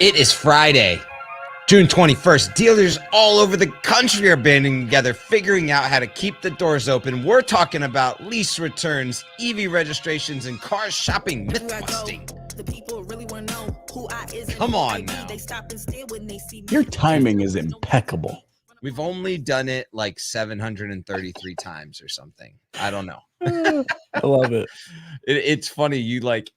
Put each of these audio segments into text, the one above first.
It is Friday, June 21st. Dealers all over the country are banding together, figuring out how to keep the doors open. We're talking about lease returns, EV registrations, and car shopping myth busting. Come on now. Your timing is impeccable. We've only done it like 733 times or something. I don't know. I love it. It's funny. You like,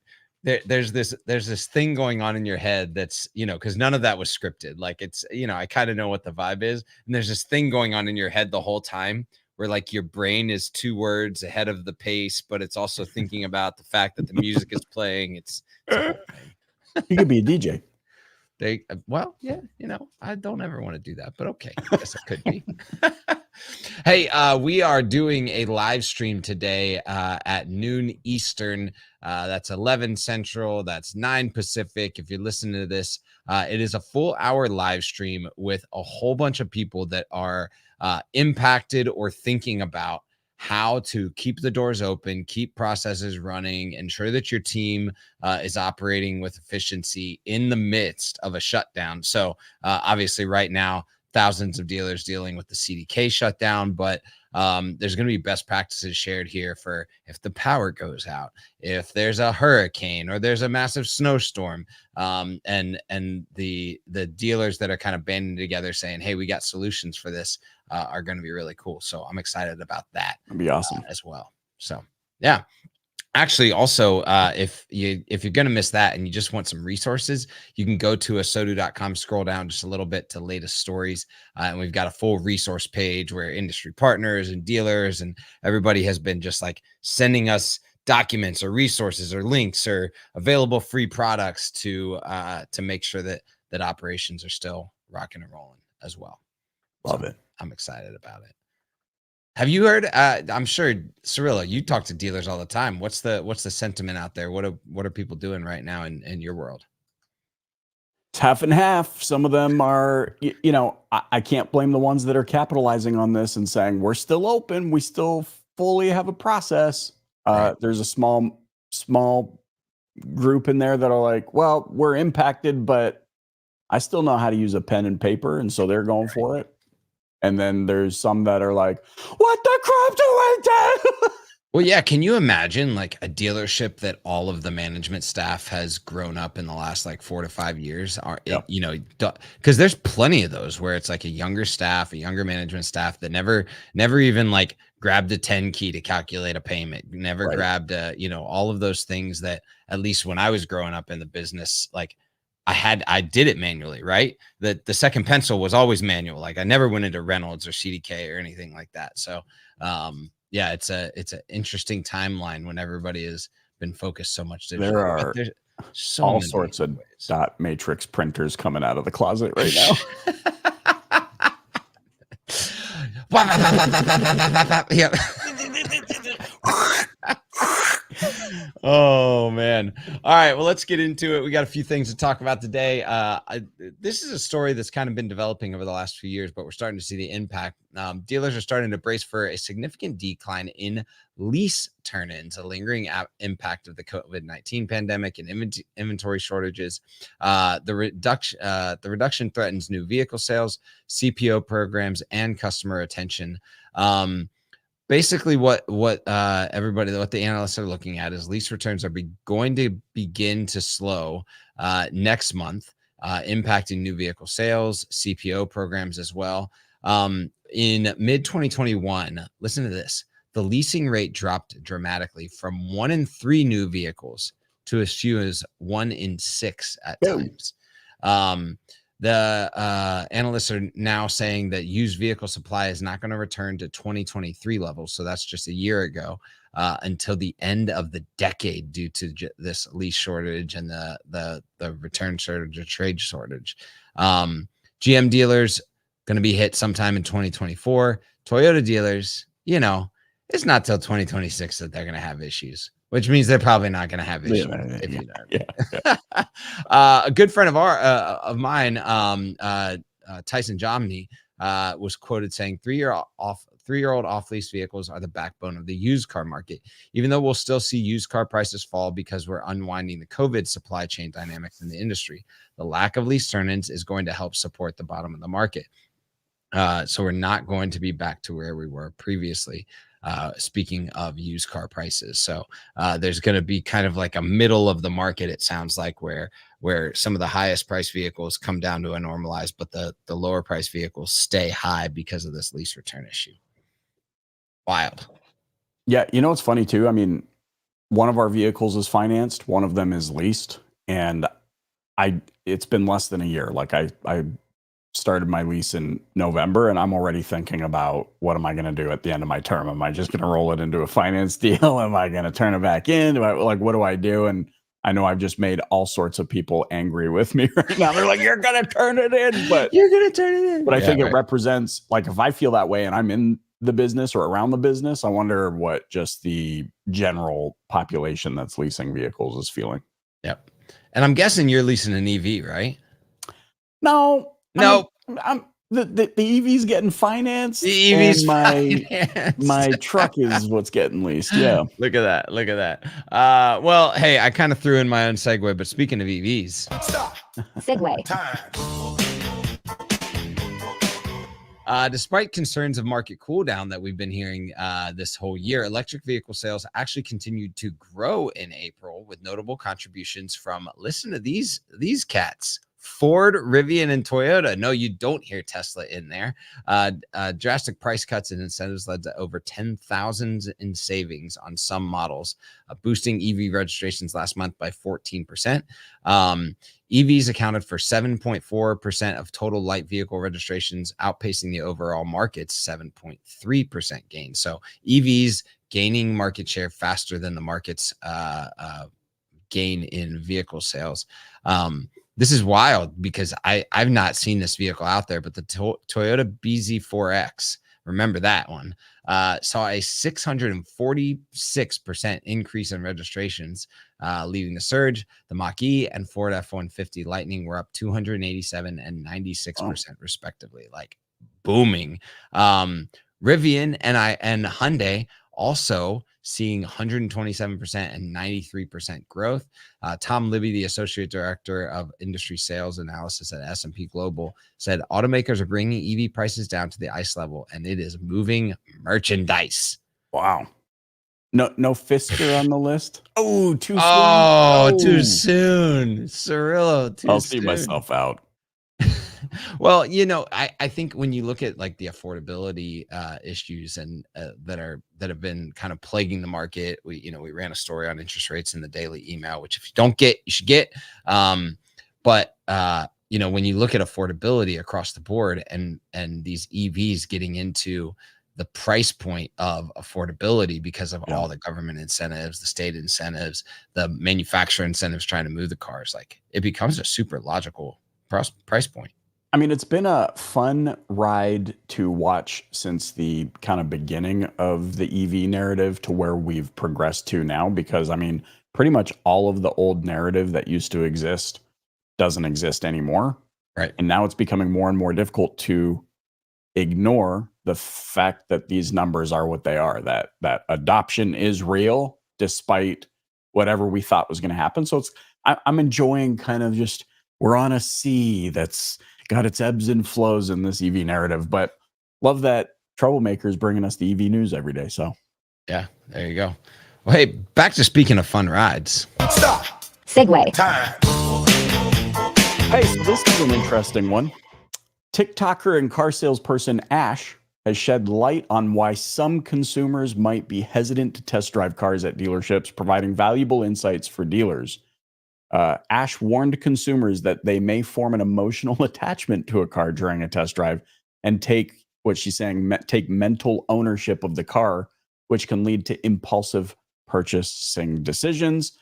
there's this thing going on in your head that's, because none of that was scripted. Like it's, I kind of know what the vibe is. And there's this thing going on in your head the whole time where like your brain is 2 words ahead of the pace, but it's also thinking about the fact that the music is playing. It's a whole thing. You could be a DJ. I don't ever want to do that, but okay, I guess it could be. Hey, we are doing a live stream today at noon Eastern. That's 11 Central. That's 9 Pacific. If you're listening to this, it is a full hour live stream with a whole bunch of people that are impacted or thinking about how to keep the doors open, keep processes running, ensure that your team is operating with efficiency in the midst of a shutdown. So obviously right now, thousands of dealers dealing with the CDK shutdown, but there's going to be best practices shared here for if the power goes out, if there's a hurricane or there's a massive snowstorm, and the dealers that are kind of banding together saying, hey, we got solutions for this are going to be really cool. So I'm excited about that. That'd be awesome as well. So yeah. Actually, also, if you're going to miss that and you just want some resources, you can go to asodu.com, scroll down just a little bit to latest stories. And we've got a full resource page where industry partners and dealers and everybody has been just like sending us documents or resources or links or available free products to make sure that operations are still rocking and rolling as well. Love it. I'm excited about it. Have you heard? I'm sure, Cirilla, you talk to dealers all the time. What's the sentiment out there? What are people doing right now in your world? It's half and half. Some of them are, I can't blame the ones that are capitalizing on this and saying we're still open. We still fully have a process. Right. There's a small group in there that are like, well, we're impacted, but I still know how to use a pen and paper, and so they're going for it. And then there's some that are like, what the crap do I do? Well, yeah. Can you imagine like a dealership that all of the management staff has grown up in the last like 4 to 5 years? Because there's plenty of those where it's like a younger management staff that never even like grabbed a 10 key to calculate a payment, never grabbed all of those things that at least when I was growing up in the business, like I did it manually, right? The second pencil was always manual. Like I never went into Reynolds or CDK or anything like that. So yeah, it's an interesting timeline when everybody has been focused so much. There are all sorts of dot matrix printers coming out of the closet right now. Yeah. Oh man. All right, well, let's get into it. We got a few things to talk about today. This is a story that's kind of been developing over the last few years, but we're starting to see the impact. Dealers are starting to brace for a significant decline in lease turn-ins, a lingering impact of the COVID-19 pandemic and inventory shortages. The reduction threatens new vehicle sales, CPO programs, and customer retention. Basically, what the analysts are looking at is lease returns are going to begin to slow next month, impacting new vehicle sales, CPO programs as well. In mid-2021, listen to this, the leasing rate dropped dramatically from 1 in 3 new vehicles to as few as 1 in 6 at times. The analysts are now saying that used vehicle supply is not going to return to 2023 levels. So that's just a year ago until the end of the decade due to this lease shortage and the return shortage or trade shortage. GM dealers going to be hit sometime in 2024. Toyota dealers, it's not till 2026 that they're going to have issues. Which means they're probably not going to have issues. A good friend of mine, Tyson Jominy, was quoted saying 3 3-year-old off-lease vehicles are the backbone of the used car market. Even though we'll still see used car prices fall because we're unwinding the COVID supply chain dynamics in the industry, the lack of lease turn-ins is going to help support the bottom of the market. So we're not going to be back to where we were previously. Speaking of used car prices, so there's going to be kind of like a middle of the market. It sounds like where some of the highest price vehicles come down to a normalized, but the lower price vehicles stay high because of this lease return issue. Wild. Yeah, you know what's funny too? I mean, one of our vehicles is financed, one of them is leased, and it's been less than a year. Like I started my lease in November, and I'm already thinking about what am I going to do at the end of my term? Am I just going to roll it into a finance deal? Am I going to turn it back in? What do I do? And I know I've just made all sorts of people angry with me right now. They're like, you're going to turn it in, but you're going to turn it in. But I think it represents, like, if I feel that way and I'm in the business or around the business, I wonder what just the general population that's leasing vehicles is feeling. Yep. And I'm guessing you're leasing an EV, right? No. No. The EV's getting financed. The EV's and my truck is what's getting leased. Yeah. Look at that. Look at that. Well, hey, I kind of threw in my own segue, but speaking of EVs. Stop. Segue. Time. Despite concerns of market cool down that we've been hearing this whole year, electric vehicle sales actually continued to grow in April with notable contributions from, listen to these cats, Ford, Rivian, and Toyota. No, you don't hear Tesla in there. Drastic price cuts and incentives led to over 10,000 in savings on some models, boosting EV registrations last month by 14%. EVs accounted for 7.4% of total light vehicle registrations, outpacing the overall market's 7.3% gain. So EVs gaining market share faster than the market's gain in vehicle sales. This is wild because I've not seen this vehicle out there, but the Toyota BZ4X, remember that one, saw a 646% increase in registrations, leading the surge. The Mach-E and Ford F-150 Lightning were up 287 and 96% respectively, like booming. Rivian and Hyundai also seeing 127% and 93% growth. Tom Libby, the Associate Director of Industry Sales Analysis at S&P Global, said automakers are bringing EV prices down to the ICE level, and it is moving merchandise. Wow. No Fisker on the list? Oh, too soon. Too soon. Cirillo, too soon. I'll see myself out. Well, I think when you look at like the affordability issues and that have been kind of plaguing the market, we ran a story on interest rates in the daily email, which if you don't get, you should get. But when you look at affordability across the board and these EVs getting into the price point of affordability because of all the government incentives, the state incentives, the manufacturer incentives trying to move the cars, like it becomes a super logical price point. I mean, it's been a fun ride to watch since the kind of beginning of the EV narrative to where we've progressed to now, because I mean, pretty much all of the old narrative that used to exist doesn't exist anymore. Right. And now it's becoming more and more difficult to ignore the fact that these numbers are what they are, that adoption is real despite whatever we thought was going to happen. So I'm enjoying kind of just, we're on a sea that's got its ebbs and flows in this EV narrative, but love that Troublemaker's bringing us the EV news every day. So yeah, there you go. Well, hey, back to speaking of fun rides. Stop. Segue. Time. Hey, so this is an interesting one. TikToker and car salesperson Ash has shed light on why some consumers might be hesitant to test drive cars at dealerships, providing valuable insights for dealers. Ash warned consumers that they may form an emotional attachment to a car during a test drive and take mental ownership of the car, which can lead to impulsive purchasing decisions.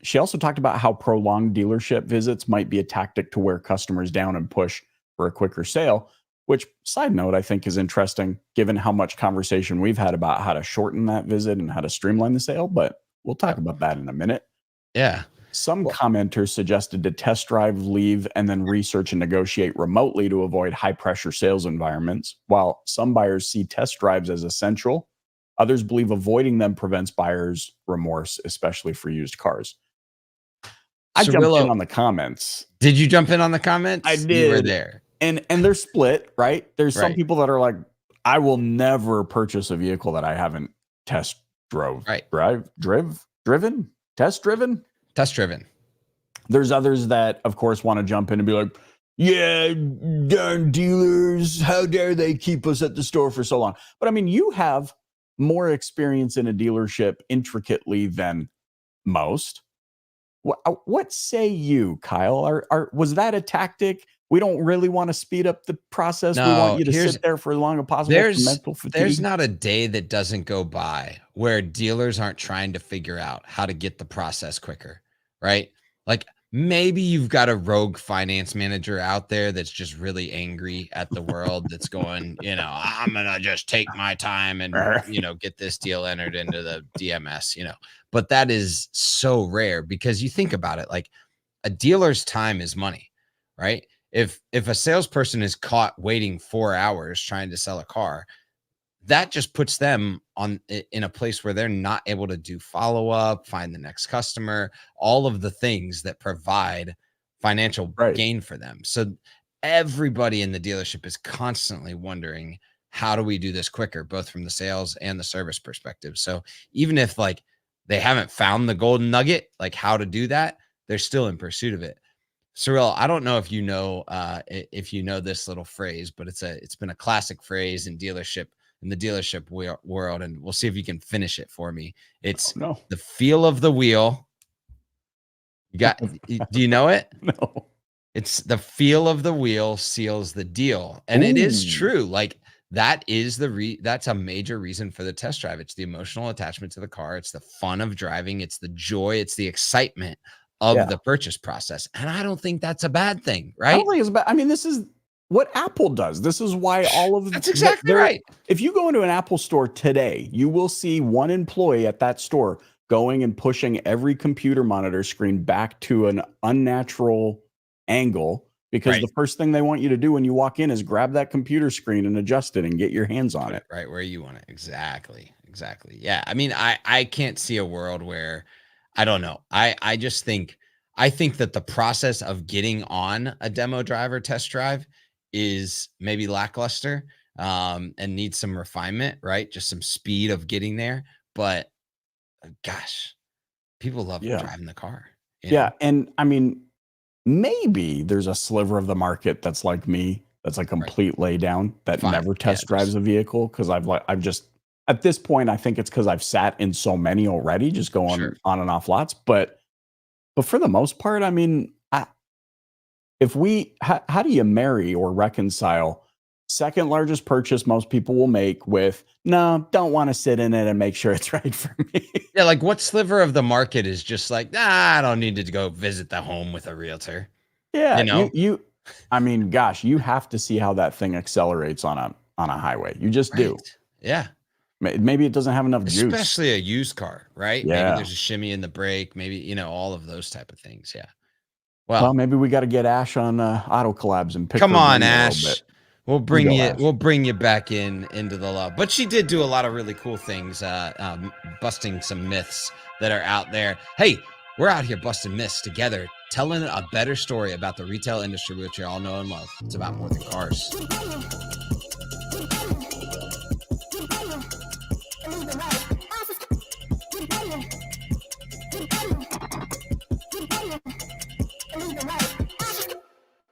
She also talked about how prolonged dealership visits might be a tactic to wear customers down and push for a quicker sale, which, side note, I think is interesting given how much conversation we've had about how to shorten that visit and how to streamline the sale, but we'll talk about that in a minute. Yeah. Some commenters suggested to test drive, leave, and then research and negotiate remotely to avoid high-pressure sales environments. While some buyers see test drives as essential, others believe avoiding them prevents buyers' remorse, especially for used cars. I jumped in on the comments. Did you jump in on the comments? I did. You were there. And they're split, right? There's some people that are like, I will never purchase a vehicle that I haven't test driven. There's others that, of course, want to jump in and be like, yeah, darn dealers, how dare they keep us at the store for so long? But I mean, you have more experience in a dealership intricately than most. What say you, Kyle? Was that a tactic? We don't really want to speed up the process. No, we want you to sit there for as long as possible. Mental fatigue. There's not a day that doesn't go by where dealers aren't trying to figure out how to get the process quicker, right? Like maybe you've got a rogue finance manager out there that's just really angry at the world that's going, I'm going to just take my time and, get this deal entered into the DMS, but that is so rare because you think about it, like a dealer's time is money, right? If a salesperson is caught waiting 4 hours trying to sell a car, that just puts them in a place where they're not able to do follow-up, find the next customer, all of the things that provide financial gain for them. So everybody in the dealership is constantly wondering, how do we do this quicker, both from the sales and the service perspective? So even if like they haven't found the golden nugget, like how to do that, they're still in pursuit of it. Cyril, I don't know if you know this little phrase, but it's been a classic phrase in the dealership world, and we'll see if you can finish it for me. It's the feel of the wheel. Do you know it? No. It's the feel of the wheel seals the deal, and it is true. Like that is that's a major reason for the test drive. It's the emotional attachment to the car. It's the fun of driving. It's the joy. It's the excitement of the purchase process. And I don't think that's a bad thing, right? I don't think it's bad. I mean, this is what Apple does. This is why all of that's exactly right. If you go into an Apple store today, you will see one employee at that store going and pushing every computer monitor screen back to an unnatural angle because the first thing they want you to do when you walk in is grab that computer screen and adjust it and get your hands on it. Right where you want it. Exactly. Yeah. I mean, I can't see a world where I don't know. I think that the process of getting on a demo driver test drive is maybe lackluster and needs some refinement, right? Just some speed of getting there. But gosh, people love driving the car. Yeah. And I mean, maybe there's a sliver of the market that's like me, that's a complete laydown that never test drives a vehicle. Cause I've just, at this point, I think it's because I've sat in so many already, just going on and off lots. But for the most part, I mean, how do you marry or reconcile second largest purchase most people will make with, no, don't want to sit in it and make sure it's right for me? Yeah, like what sliver of the market is just like, I don't need to go visit the home with a realtor. Yeah, I mean, gosh, you have to see how that thing accelerates on a highway. You just do. Yeah. Maybe it doesn't have enough juice. Especially a used car, right? Yeah. Maybe there's a shimmy in the brake, maybe, all of those type of things. Yeah. Well, maybe we got to get Ash on Auto Collabs and pick come her on, brain a little Ash. bit. We'll bring you back into the love. But she did do a lot of really cool things, busting some myths that are out there. Hey, we're out here busting myths together, telling a better story about the retail industry, which you all know and love. It's about more than cars.